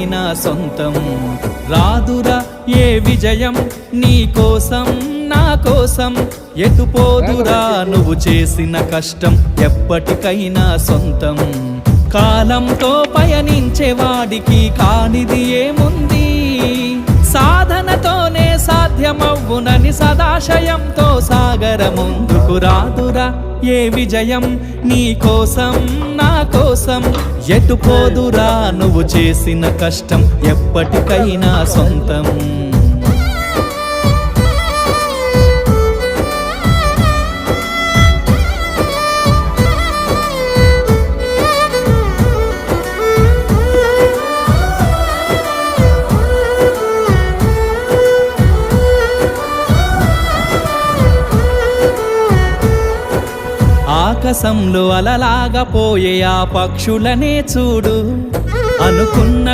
ఎప్పటికైనా సొంతం. రాదురా ఏ విజయం నీ కోసం నా కోసం, ఎటుపోదురా నువ్వు చేసిన కష్టం ఎప్పటికైనా సొంతం. కాలంతో పయనించే వాడికి కానిది ఏముంది, సాధనతోనే సాధ్యమవ్వునని సదాశయంతో సాగర ముందుకు. రాదురా ఏ విజయం నీ కోసం నా కోసం, ఎటుపోదురా నువ్వు చేసిన కష్టం ఎప్పటికైనా సొంతం. ఆకాశంలో అలలాగా పోయే ఆ పక్షులనే చూడు, అనుకున్న